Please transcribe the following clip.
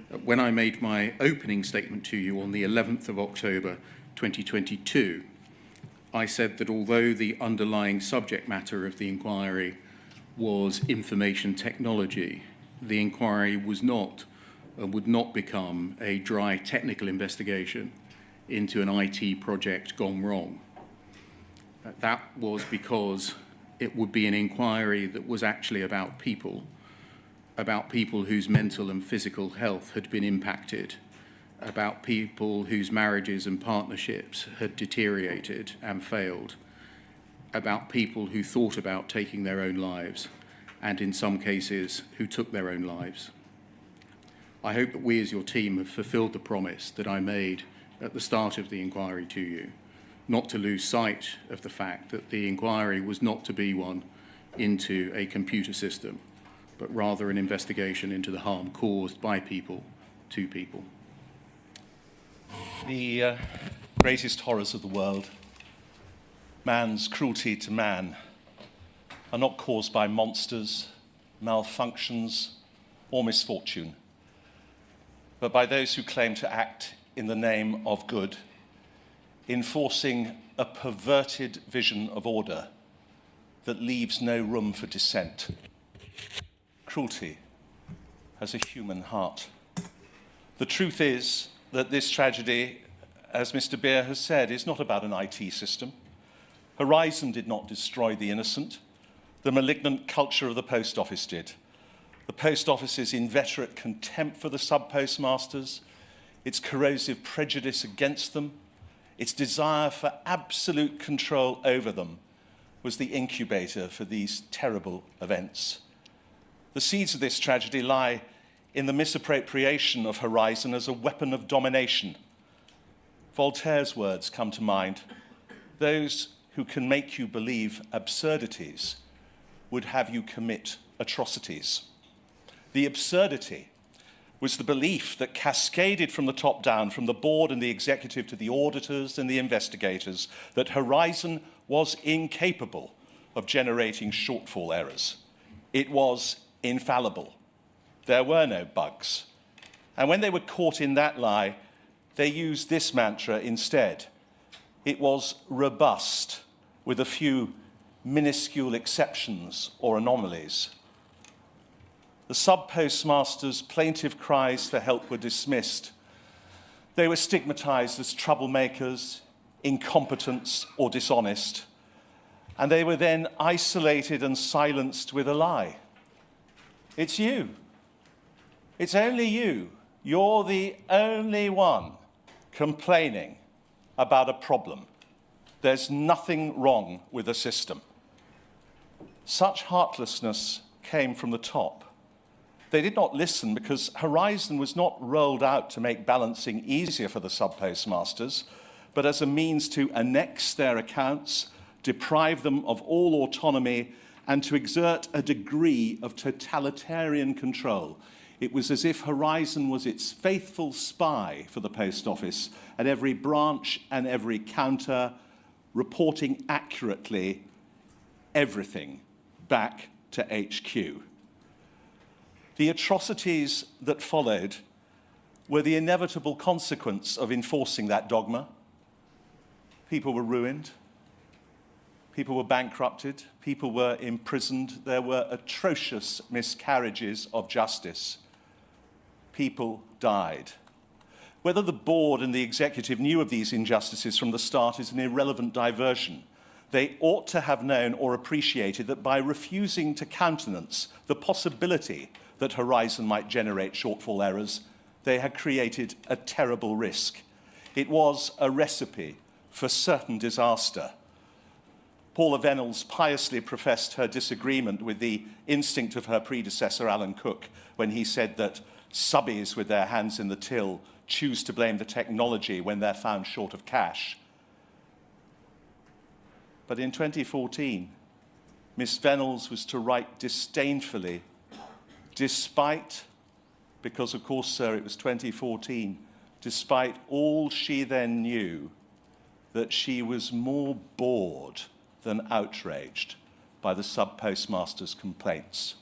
When I made my opening statement to you on the 11th of October 2022, I said that although the underlying subject matter of the inquiry was information technology, the inquiry was not and would not become a dry technical investigation into an IT project gone wrong. That was because it would be an inquiry that was actually about people whose mental and physical health had been impacted, about people whose marriages and partnerships had deteriorated and failed, about people who thought about taking their own lives, and in some cases, who took their own lives. I hope that we as your team have fulfilled the promise that I made at the start of the inquiry to you, not to lose sight of the fact that the inquiry was not to be one into a computer system, but rather an investigation into the harm caused by people to people. The greatest horrors of the world, man's cruelty to man, are not caused by monsters, malfunctions, or misfortune, but by those who claim to act in the name of good, enforcing a perverted vision of order that leaves no room for dissent. Cruelty has a human heart. The truth is that this tragedy, as Mr. Beer has said, is not about an IT system. Horizon did not destroy the innocent. The malignant culture of the post office did. The post office's inveterate contempt for the subpostmasters, its corrosive prejudice against them, its desire for absolute control over them was the incubator for these terrible events. The seeds of this tragedy lie in the misappropriation of Horizon as a weapon of domination. Voltaire's words come to mind. Those who can make you believe absurdities would have you commit atrocities. The absurdity was the belief that cascaded from the top down, from the board and the executive to the auditors and the investigators, that Horizon was incapable of generating shortfall errors. It was infallible. There were no bugs. And when they were caught in that lie, they used this mantra instead. It was robust, with a few minuscule exceptions or anomalies. The subpostmasters' plaintive cries for help were dismissed. They were stigmatized as troublemakers, incompetents, or dishonest. And they were then isolated and silenced with a lie. It's you. It's only you. You're the only one complaining about a problem. There's nothing wrong with the system. Such heartlessness came from the top. They did not listen because Horizon was not rolled out to make balancing easier for the subpostmasters, but as a means to annex their accounts, deprive them of all autonomy, and to exert a degree of totalitarian control. It was as if Horizon was its faithful spy for the post office at every branch and every counter, reporting accurately everything back to HQ. The atrocities that followed were the inevitable consequence of enforcing that dogma. People were ruined. People were bankrupted. People were imprisoned. There were atrocious miscarriages of justice. People died. Whether the board and the executive knew of these injustices from the start is an irrelevant diversion. They ought to have known or appreciated that by refusing to countenance the possibility that Horizon might generate shortfall errors, they had created a terrible risk. It was a recipe for certain disaster. Paula Venables piously professed her disagreement with the instinct of her predecessor, Alan Cook, when he said that subbies with their hands in the till choose to blame the technology when they're found short of cash. But in 2014, Miss Venables was to write disdainfully, despite, because of course, sir, it was 2014, despite all she then knew, that she was more bored than outraged by the subpostmasters' complaints.